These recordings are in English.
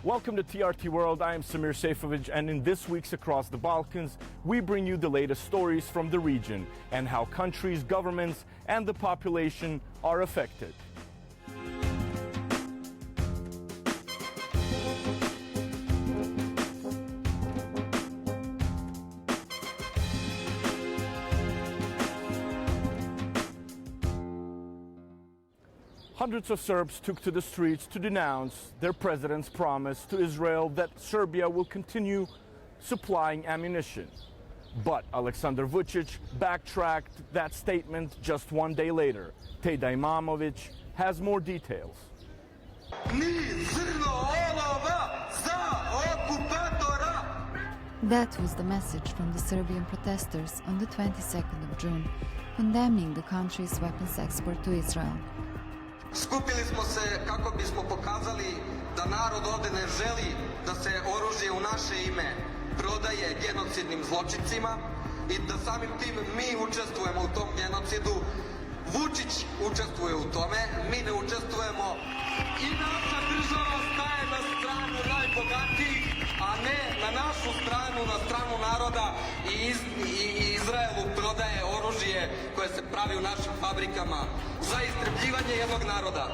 Welcome to TRT World. I am Semir Sejfovic, and in this week's Across the Balkans, we bring you the latest stories from the region and how countries, governments, and the population are affected. Hundreds of Serbs took to the streets to denounce their president's promise to Israel that Serbia will continue supplying ammunition. But Aleksander Vucic backtracked that statement just one day later. Teda Imamovic has more details. That was the message from the Serbian protesters on the 22nd of June, condemning the country's weapons export to Israel. Skupili smo se kako bismo pokazali da narod ovde ne želi da se oružje u naše ime prodaje genocidnim zločincima i da samim tim mi učestvujemo u tom genocidu. Vučić učestvuje u tome, mi ne učestvujemo i naša država staje na stranu najbogatijih, a ne na našu stranu, na stranu naroda i Izraelu prodaje oružje koje se pravi u našim fabrikama za istrebljivanje jednog naroda.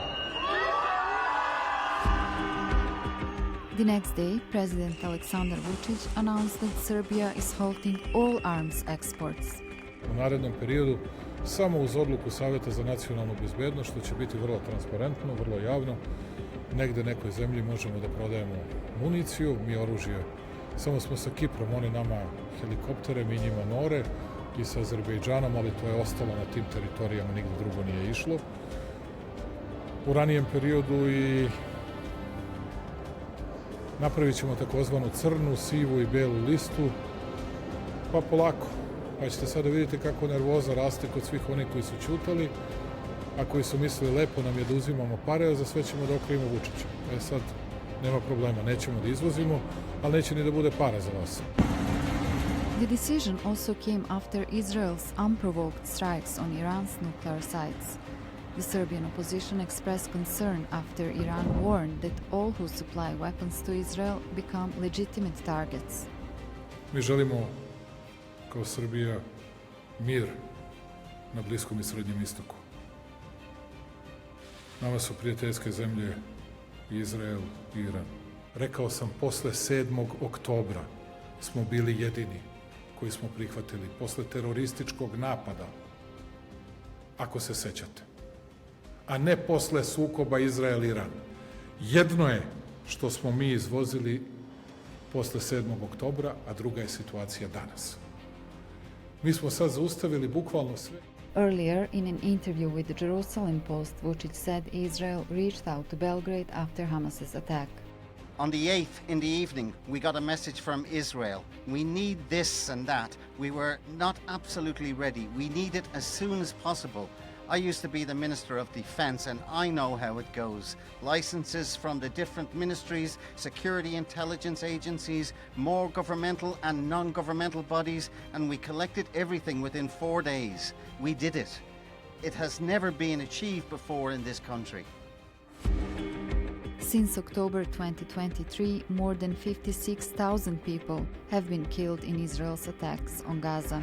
The next day, President Aleksander Vucic announced that Serbia is halting all arms exports. U narednom periodu samo uz odluku Savjeta za nacionalnu bezbednost, što će biti vrlo transparentno, vrlo javno, negde nekoj zemlji možemo da prodajemo municiju, mi oružje. Samo smo sa Kiprom, oni nama helikoptere, mi njima nore, i sa Azerbejdžanom, ali to je ostalo na tim teritorijama, nigde drugo nije išlo. U ranijem periodu i napravit ćemo takozvanu crnu, sivu i belu listu, pa polako. Pa ćete sada vidjeti kako nervoza raste kod svih onih koji su ćutali, a koji su mislili lepo nam je da uzimamo pare, a za sve ćemo da okrivimo Vučića. Sad nema problema, nećemo da izvozimo, ali neće ni da bude para za vas. The decision also came after Israel's unprovoked strikes on Iran's nuclear sites. The Serbian opposition expressed concern after Iran warned that all who supply weapons to Israel become legitimate targets. Mi želimo, kao Srbija, mir na Bliskom i Srednjem istoku. Nama su prijateljske zemlje i Izrael i Iran. Rekao sam, posle 7. oktobra smo bili jedini koji smo prihvatili, posle terorističkog napada, ako se sećate, a ne posle sukoba Izrael-Iran. Jedno je što smo mi izvozili posle 7. oktobra, a druga je situacija danas. Mi smo sad zaustavili bukvalno sve. Earlier, in an interview with the Jerusalem Post, Vucic said Israel reached out to Belgrade after Hamas's attack. On the 8th in the evening, we got a message from Israel. We need this and that. We were not absolutely ready. We need it as soon as possible. I used to be the Minister of Defense and I know how it goes. Licenses from the different ministries, security intelligence agencies, more governmental and non-governmental bodies, and we collected everything within 4 days. We did it. It has never been achieved before in this country. Since October 2023, more than 56,000 people have been killed in Israel's attacks on Gaza.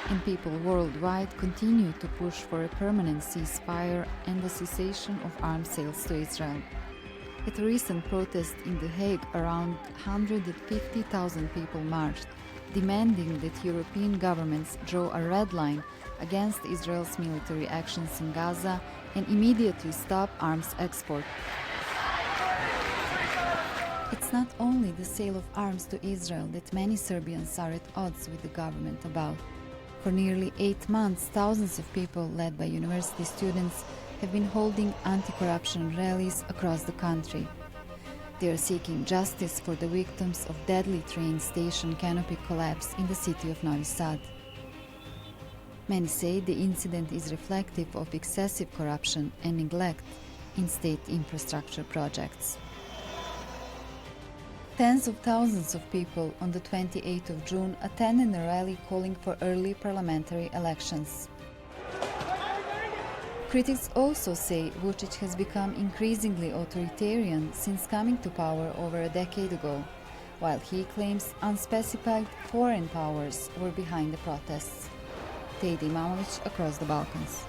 And people worldwide continue to push for a permanent ceasefire and the cessation of arms sales to Israel. At a recent protest in The Hague, around 150,000 people marched, demanding that European governments draw a red line against Israel's military actions in Gaza and immediately stop arms export. It's not only the sale of arms to Israel that many Serbians are at odds with the government about. For nearly 8 months, thousands of people, led by university students, have been holding anti-corruption rallies across the country. They are seeking justice for the victims of deadly train station canopy collapse in the city of Novi Sad. Many say the incident is reflective of excessive corruption and neglect in state infrastructure projects. Tens of thousands of people on the 28th of June attended a rally calling for early parliamentary elections. Critics also say Vucic has become increasingly authoritarian since coming to power over a decade ago, while he claims unspecified foreign powers were behind the protests. Teddy Mamovic across the Balkans.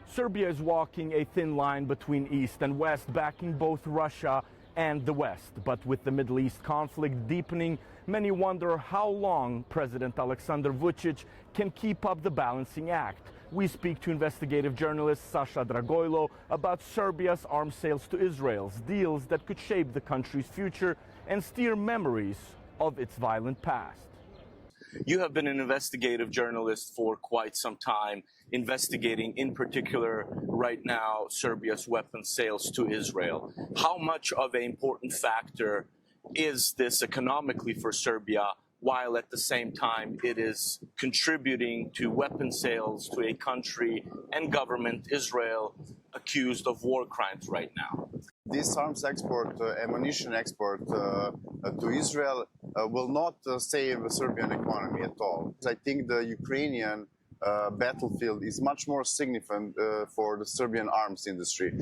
Serbia is walking a thin line between East and West, backing both Russia and the West. But with the Middle East conflict deepening, many wonder how long President Aleksander Vucic can keep up the balancing act. We speak to investigative journalist Sasha Drago about Serbia's arms sales to Israel, deals that could shape the country's future and steer memories of its violent past. You have been an investigative journalist for quite some time, investigating in particular right now Serbia's weapons sales to Israel. How much of an important factor is this economically for Serbia, while at the same time it is contributing to weapon sales to a country and government, Israel, accused of war crimes right now? This arms export, ammunition export to Israel will not save the Serbian economy at all. I think the Ukrainian battlefield is much more significant for the Serbian arms industry.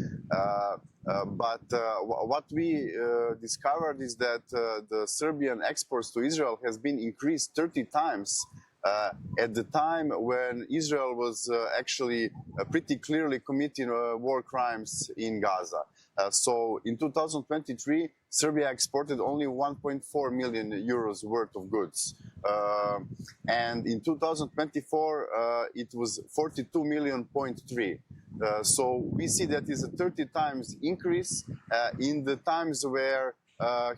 But what we discovered is that the Serbian exports to Israel has been increased 30 times at the time when Israel was actually pretty clearly committing war crimes in Gaza. So in 2023, Serbia exported only 1.4 million euros worth of goods. And in 2024, it was 42 million, 0.3. So we see that is a 30 times increase in the times where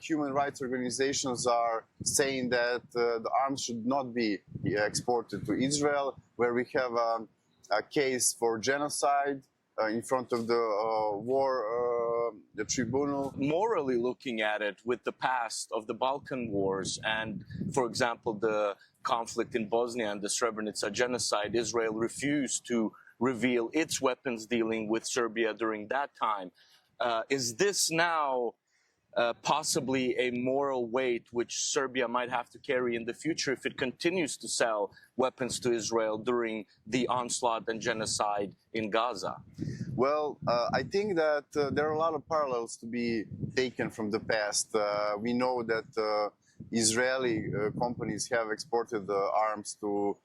human rights organizations are saying that the arms should not be exported to Israel, where we have a case for genocide in front of the the tribunal. Morally looking at it, with the past of the Balkan wars and, for example, the conflict in Bosnia and the Srebrenica genocide, Israel refused to reveal its weapons dealing with Serbia during that time. Is this now possibly a moral weight which Serbia might have to carry in the future if it continues to sell weapons to Israel during the onslaught and genocide in Gaza? Well, I think that there are a lot of parallels to be taken from the past. We know that Israeli companies have exported arms to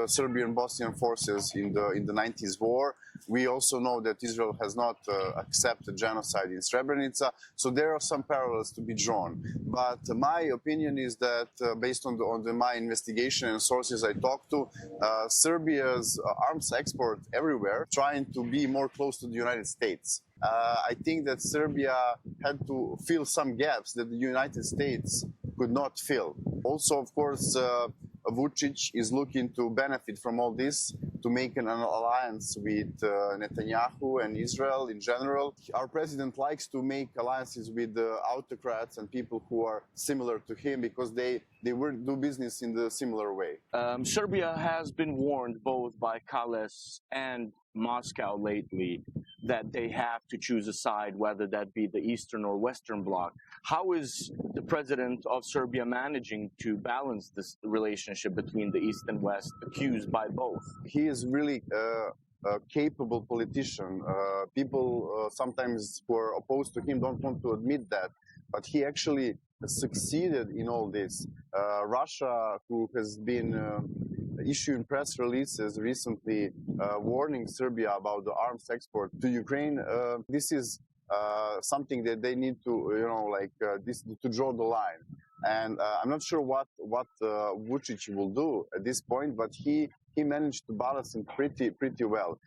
Serbian Bosnian forces in the 90s war. We also know that Israel has not accepted genocide in Srebrenica, so there are some parallels to be drawn. But my opinion is that, based on my investigation and sources I talked to, Serbia's arms export everywhere, trying to be more close to the United States. I think that Serbia had to fill some gaps that the United States could not fill. Also, of course, Vucic is looking to benefit from all this, to make an alliance with Netanyahu and Israel in general. Our president likes to make alliances with autocrats and people who are similar to him because they do business in the similar way. Serbia has been warned both by Kales and Moscow lately that they have to choose a side, whether that be the Eastern or Western Bloc. How is the president of Serbia managing to balance this relationship between the East and West, accused by both? He is really a capable politician. People sometimes who are opposed to him don't want to admit that, but he actually succeeded in all this. Russia, who has been issuing press releases recently warning Serbia about the arms export to Ukraine, this is something that they need to, to draw the line. And I'm not sure what Vucic will do at this point, but he managed to balance it pretty well.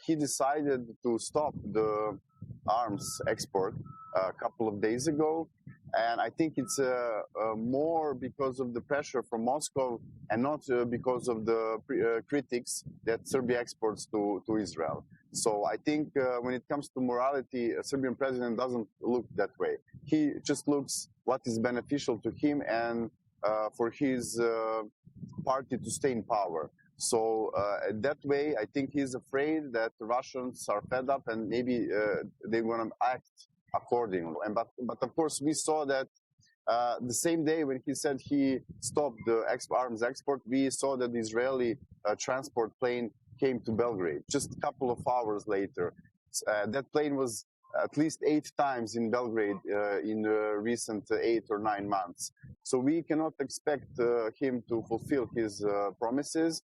He decided to stop the arms export a couple of days ago, and I think it's more because of the pressure from Moscow and not because of the critics that Serbia exports to Israel. So I think when it comes to morality, a Serbian president doesn't look that way. He just looks what is beneficial to him and for his party to stay in power. So that way, I think he's afraid that the Russians are fed up and maybe they want to act accordingly. But of course, we saw that The same day when he said he stopped the arms export, we saw that the Israeli transport plane came to Belgrade just a couple of hours later. That plane was at least 8 times in Belgrade in the recent 8 or 9 months. So we cannot expect him to fulfill his promises.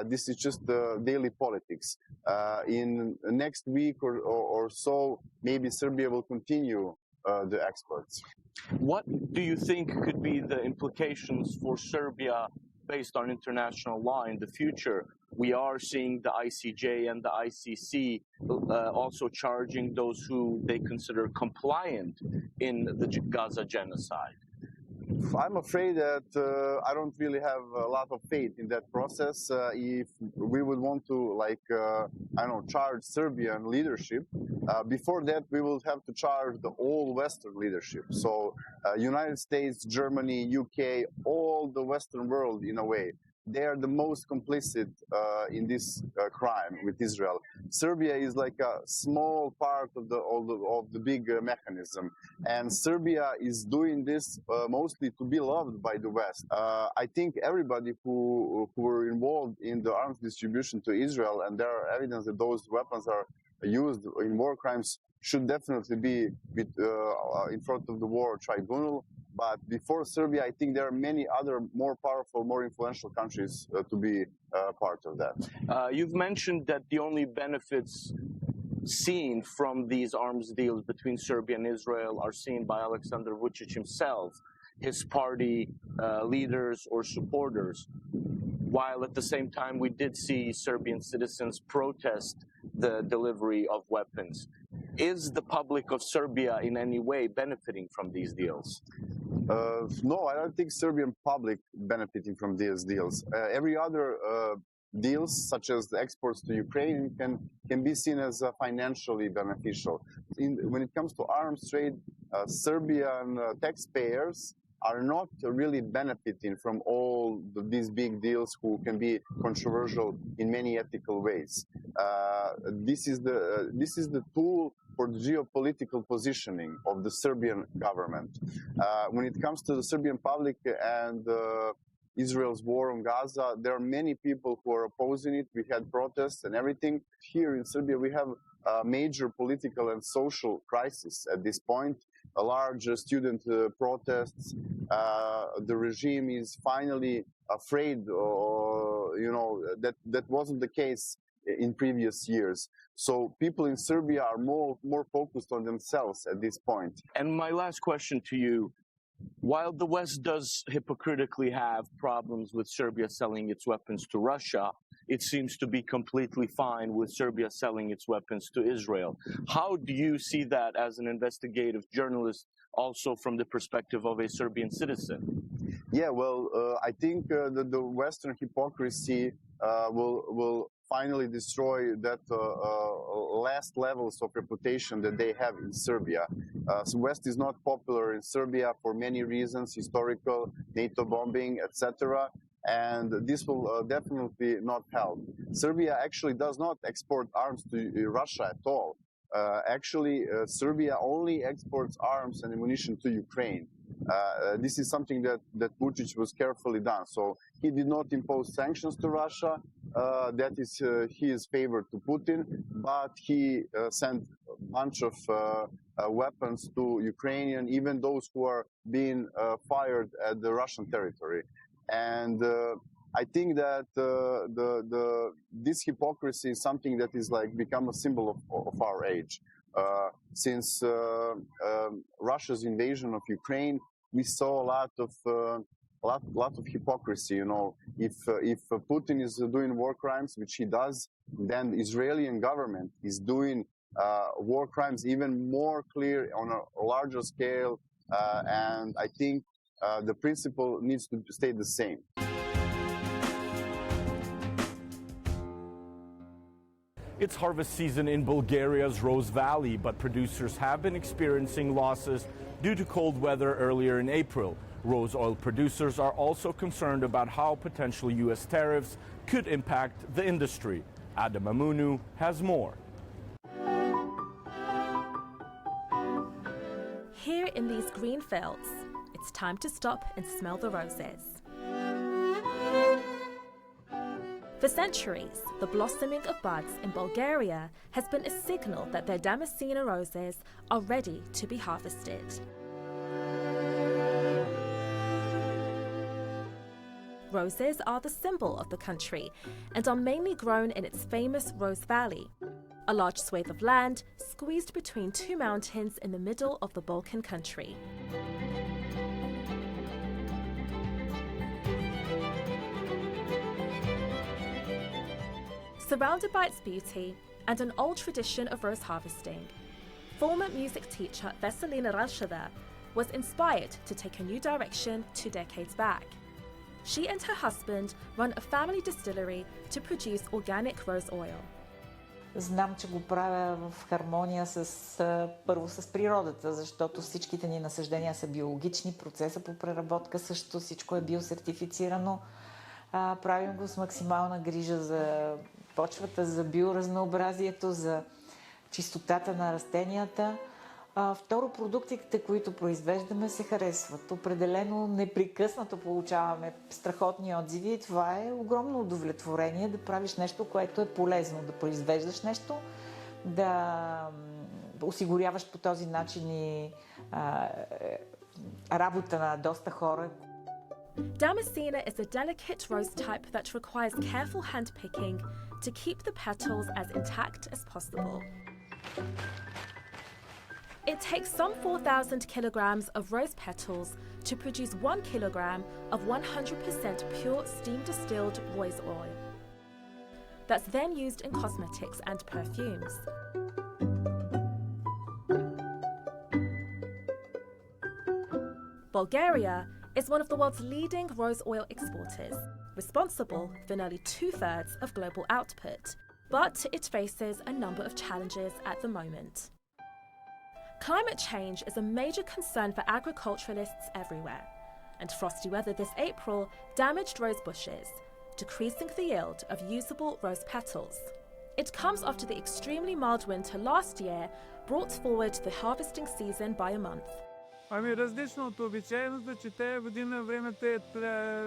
This is just daily politics. In next week or so, maybe Serbia will continue the exports. What do you think could be the implications for Serbia based on international law in the future? We are seeing the ICJ and the ICC also charging those who they consider compliant in the Gaza genocide. I'm afraid that I don't really have a lot of faith in that process. If we would want to, charge Serbian leadership, before that we will have to charge the whole Western leadership. So United States, Germany, UK, all the Western world in a way. They are the most complicit in this crime with Israel. Serbia is like a small part of the big mechanism, and Serbia is doing this mostly to be loved by the West. I think everybody who were involved in the arms distribution to Israel, and there are evidence that those weapons are used in war crimes, should definitely be in front of the war tribunal. But before Serbia, I think there are many other more powerful, more influential countries to be part of that. You've mentioned that the only benefits seen from these arms deals between Serbia and Israel are seen by Aleksander Vucic himself, his party leaders or supporters, while at the same time we did see Serbian citizens protest the delivery of weapons. Is the public of Serbia in any way benefiting from these deals? No, I don't think Serbian public benefiting from these deals. Every other deals, such as the exports to Ukraine, can be seen as financially beneficial. When it comes to arms trade, Serbian taxpayers are not really benefiting from all these big deals who can be controversial in many ethical ways. This is the tool for the geopolitical positioning of the Serbian government. When it comes to the Serbian public and Israel's war on Gaza, there are many people who are opposing it. We had protests and everything. Here in Serbia, we have a major political and social crisis at this point. A large student protests. The regime is finally afraid, that wasn't the case in previous years. So people in Serbia are more focused on themselves at this point. And my last question to you, while the West does hypocritically have problems with Serbia selling its weapons to Russia, it seems to be completely fine with Serbia selling its weapons to Israel. How do you see that as an investigative journalist, also from the perspective of a Serbian citizen? Yeah, well, I think that the Western hypocrisy will finally destroy that last levels of reputation that they have in Serbia. So West is not popular in Serbia for many reasons, historical, NATO bombing, etc. And this will definitely not help. Serbia actually does not export arms to Russia at all. Serbia only exports arms and ammunition to Ukraine. This is something that Vucic was carefully done. So he did not impose sanctions to Russia. That is his favor to Putin, but he sent a bunch of weapons to Ukrainian, even those who are being fired at the Russian territory. And I think that this hypocrisy is something that is become a symbol of our age. Since Russia's invasion of Ukraine, we saw a lot of hypocrisy. If Putin is doing war crimes, which he does, then the Israeli government is doing war crimes even more clear on a larger scale. And I think the principle needs to stay the same. It's harvest season in Bulgaria's Rose Valley, but producers have been experiencing losses due to cold weather earlier in April. Rose oil producers are also concerned about how potential U.S. tariffs could impact the industry. Adam Amunu has more. Here in these green fields, it's it's time to stop and smell the roses. For centuries, the blossoming of buds in Bulgaria has been a signal that their Damascena roses are ready to be harvested. Roses are the symbol of the country and are mainly grown in its famous Rose Valley, a large swathe of land squeezed between two mountains in the middle of the Balkan country. Surrounded by its beauty and an old tradition of rose harvesting, former music teacher Veselina Rashida was inspired to take a new direction 2 decades back. She and her husband run a family distillery to produce organic rose oil. Знам, че го правя в хармония първо с природата, защото всичките ни насъждения са биологични, процеса по преработка също, всичко е биосертифицирано. Правим го с максимална грижа за почвата, за биоразнообразието, за чистотата на растенията. Второ, продуктите, които произвеждаме, се харесват. Определено непрекъснато получаваме страхотни отзиви и това е огромно удовлетворение да правиш нещо, което е полезно, да произвеждаш нещо, да осигуряваш по този начин и работа на доста хора. Damascena is a delicate rose type that requires careful handpicking to keep the petals as intact as possible. It takes some 4,000 kilograms of rose petals to produce 1 kilogram of 100% pure steam-distilled rose oil. That's then used in cosmetics and perfumes. Bulgaria is one of the world's leading rose oil exporters, responsible for nearly 2/3 of global output, but it faces a number of challenges at the moment. Climate change is a major concern for agriculturalists everywhere, and frosty weather this April damaged rose bushes, decreasing the yield of usable rose petals. It comes after the extremely mild winter last year brought forward the harvesting season by a month. Ами различно от обичайното, че тези година времето е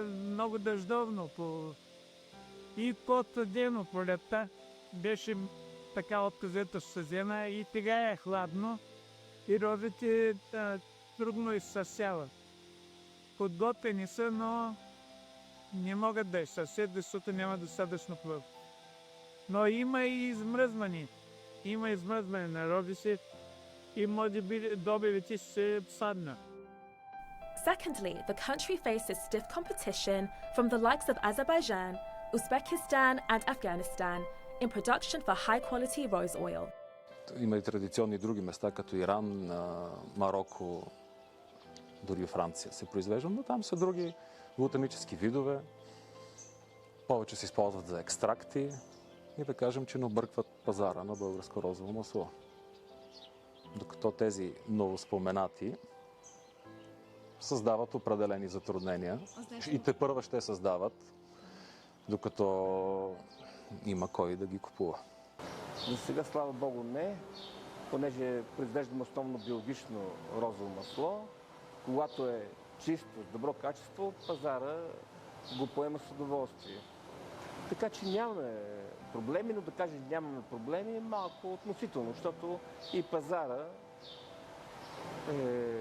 много дъждовно и по-студено пролетта. Беше така отказето съзена и тега е хладно и розите трудно изсъсяват. Подготвени са, но не могат да изсъсят, защото няма достатъчно плъв. Но има и измръзване. Има измръзване на розите. Secondly, the country faces stiff competition from the likes of Azerbaijan, Uzbekistan and Afghanistan in production for high-quality rose oil. Има и традиционни други места, като Иран, Марокко, дори Франция се произвеждат, но там са други ботанически видове. Повече се използват за екстракти и да кажем, че не объркват пазара на българско розово масло. Докато тези новоспоменати създават определени затруднения и тепърва ще създават, докато има кой да ги купува. За сега, слава Богу, не, понеже произвеждаме основно биологично розово масло. Когато е чисто, с добро качество, пазара го поема с удоволствие. Така че нямаме проблеми, но да кажем нямаме проблеми е малко относително, защото и пазара е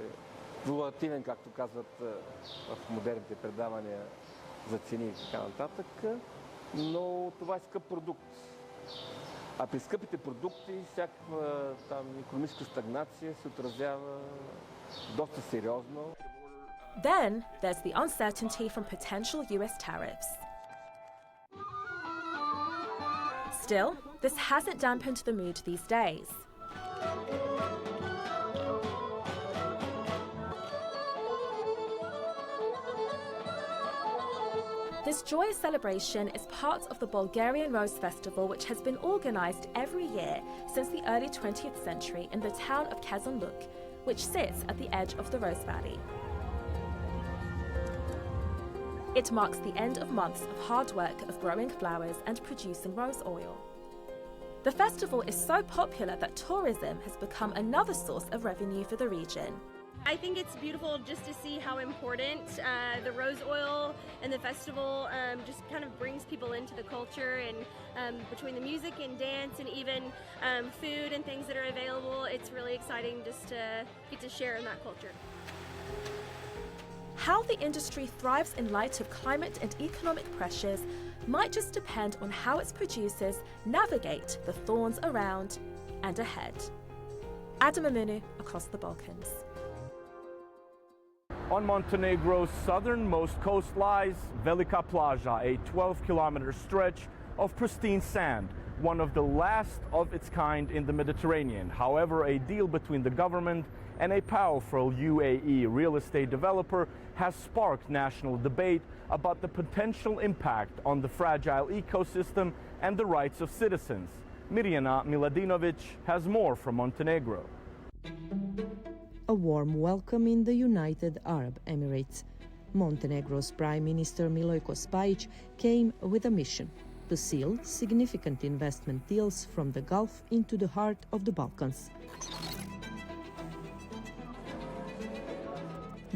волатилен, както казват в модерните предавания за цени и така нататък, но това е скъп продукт. А при скъпите продукти всякаква икономическа стагнация се отразява доста сериозно. Then there's the uncertainty from potential US tariffs. Still, this hasn't dampened the mood these days. This joyous celebration is part of the Bulgarian Rose Festival, which has been organised every year since the early 20th century in the town of Kazanluk, which sits at the edge of the Rose Valley. It marks the end of months of hard work of growing flowers and producing rose oil. The festival is so popular that tourism has become another source of revenue for the region. I think it's beautiful just to see how important the rose oil and the festival just kind of brings people into the culture, and between the music and dance and even food and things that are available, it's really exciting just to get to share in that culture. How the industry thrives in light of climate and economic pressures might just depend on how its producers navigate the thorns around and ahead. Adam Amunu across the Balkans. On Montenegro's southernmost coast lies Velika Plaža, a 12-kilometer stretch of pristine sand, one of the last of its kind in the Mediterranean. However, a deal between the government and a powerful UAE real estate developer has sparked national debate about the potential impact on the fragile ecosystem and the rights of citizens. Mirjana Miladinovic has more from Montenegro. A warm welcome in the United Arab Emirates. Montenegro's Prime Minister Milojko Spajic came with a mission to seal significant investment deals from the Gulf into the heart of the Balkans.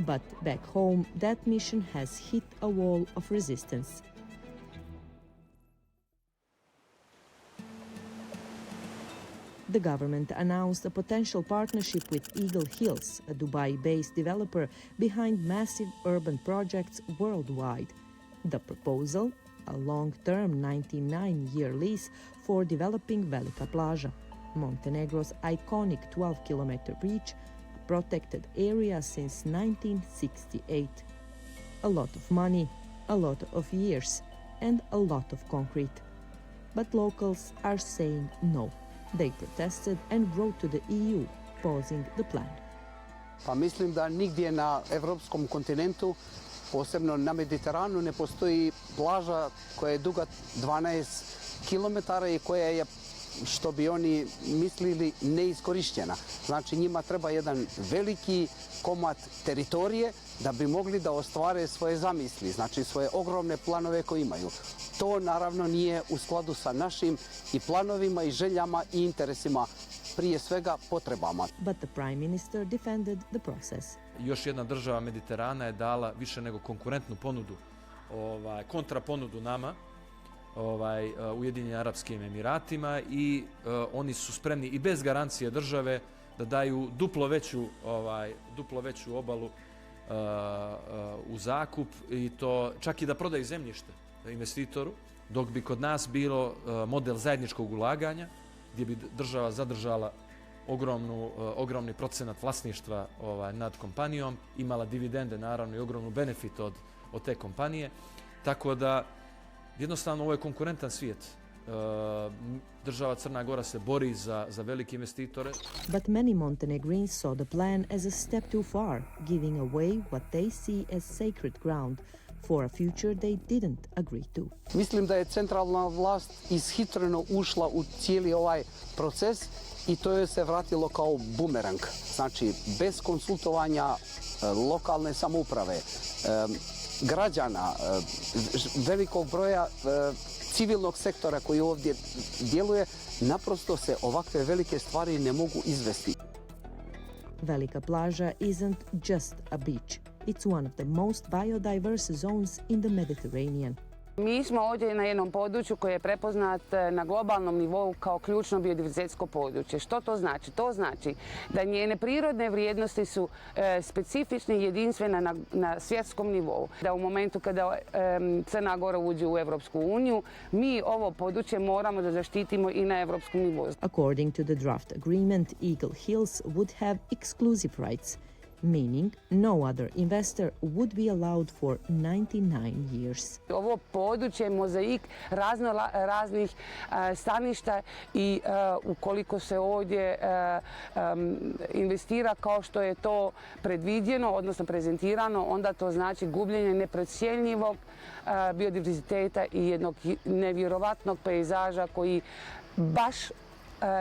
But back home, that mission has hit a wall of resistance. The government announced a potential partnership with Eagle Hills, a Dubai-based developer behind massive urban projects worldwide. The proposal, a long-term 99-year lease for developing Velika Plaža, Montenegro's iconic 12-kilometer beach, a protected area since 1968. A lot of money, a lot of years, and a lot of concrete. But locals are saying no. They protested and wrote to the EU, opposing the plan. Pa mislim da nigdje na evropskom kontinentu, posebno na Mediteranu, ne postoji plaža koja je duga 12 km i koja je, što bi oni mislili, neiskorišćena. Znači njima treba jedan veliki komad teritorije da bi mogli da ostvare svoje zamisli, znači svoje ogromne planove koje imaju. To naravno nije u skladu sa našim i planovima i željama i interesima, prije svega potrebama. But the Prime Minister defended the process. Još jedna država Mediterana je dala više nego konkurentnu ponudu, kontraponudu nama, Ujedinjenim Arapskim Emiratima, i oni su spremni i bez garancije države da daju duplo veću obalu u zakup, i to čak i da prodaju zemljište investitoru, dok bi kod nas bilo model zajedničkog ulaganja gdje bi država zadržala ogromni procenat vlasništva nad kompanijom, imala dividende naravno i ogromnu benefit od te kompanije. Tako da jednostavno ovo je konkurentan svijet. Država Crna Gora se bori za velike investitore. But many Montenegrins saw the plan as a step too far, giving away what they see as sacred ground for a future they didn't agree to. Mislim da je centralna vlast ishitreno ušla u cijeli ovaj proces i to je se vratilo kao bumerang. Znači, bez konsultovanja lokalne samouprave, građana, velikog broja civilnog sektora koji ovdje djeluje, naprosto se ovakve velike stvari ne mogu izvesti. Velika Plaža isn't just a beach. It's one of the most biodiverse zones in the Mediterranean. Mi smo ovdje na jednom području koje je prepoznat na globalnom nivou kao ključno biodiverzitetsko područje. Što to znači? To znači da njene prirodne vrijednosti su specifične i jedinstvene na svjetskom nivou. Da u momentu kada Crna Gora uđe u Evropsku uniju, mi ovo područje moramo da zaštitimo i na evropskom nivou. According to the draft agreement, Eagle Hills would have exclusive rights, meaning no other investor would be allowed for 99 years. Ovo područje je mozaik raznih staništa i ukoliko se ovdje investira kao što je to predviđeno, odnosno prezentirano, onda to znači gubljenje neprocjenjivog biodiverziteta i jednog nevjerovatnog pejzaža koji baš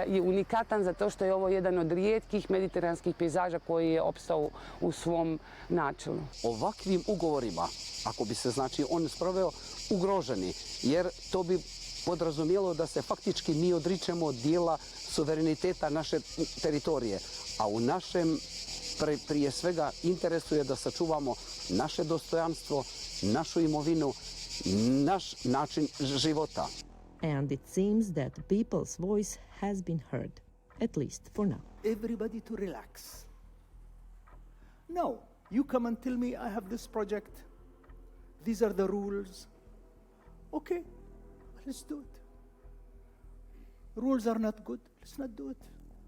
je unikatan zato što je ovo jedan od rijetkih mediteranskih pejzaža koji je opstao u svom načinu. Ovakvim ugovorima, ako bi se znači on sproveo, ugroženi, jer to bi podrazumijelo da se faktički mi odričemo dijela suvereniteta naše teritorije, a u našem prije svega interesuje da sačuvamo naše dostojanstvo, našu imovinu, naš način života. And it seems that the people's voice has been heard, at least for now. Everybody to relax. No, you come and tell me I have this project. These are the rules. Okay, let's do it. Rules are not good. Let's not do it.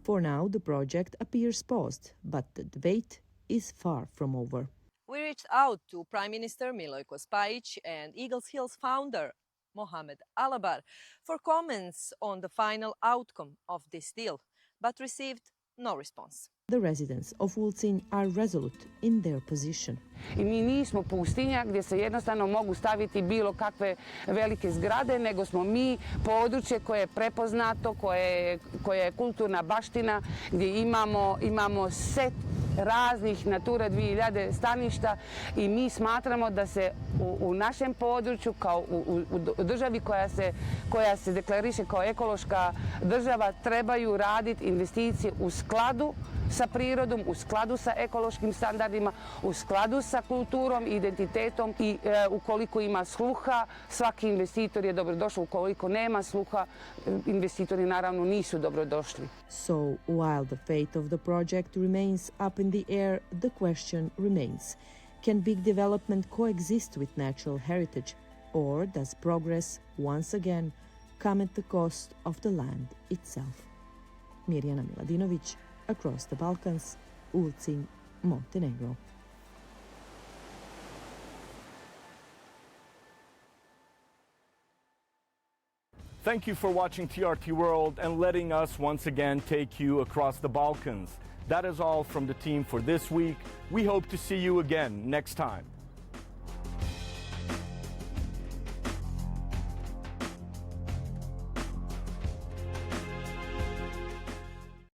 For now, the project appears paused, but the debate is far from over. We reached out to Prime Minister Milojko Spajic and Eagles Hills founder Mohamed Alabar for comments on the final outcome of this deal, but received no response. The residents of Ulcinj are resolute in their position. I mi nismo pustinja gdje se jednostavno mogu staviti bilo kakve velike zgrade, nego smo mi područje koje je prepoznato, koje je kulturna baština, gdje imamo set raznih Natura 2000 staništa i mi smatramo da se u našem području, kao u državi koja se deklariše kao ekološka država, trebaju raditi investicije u skladu sa prirodom, u skladu sa ekološkim standardima, u skladu sa kulturom, identitetom i ukoliko ima sluha, svaki investitor je dobrodošao, ukoliko nema sluha, investitori naravno nisu dobrodošli. So, while the fate of the project remains up in the air, the question remains: can big development coexist with natural heritage, or does progress once again come at the cost of the land itself? Mirjana Miladinović, Across the Balkans, Ulcinj, Montenegro. Thank you for watching TRT World and letting us once again take you across the Balkans. That is all from the team for this week. We hope to see you again next time.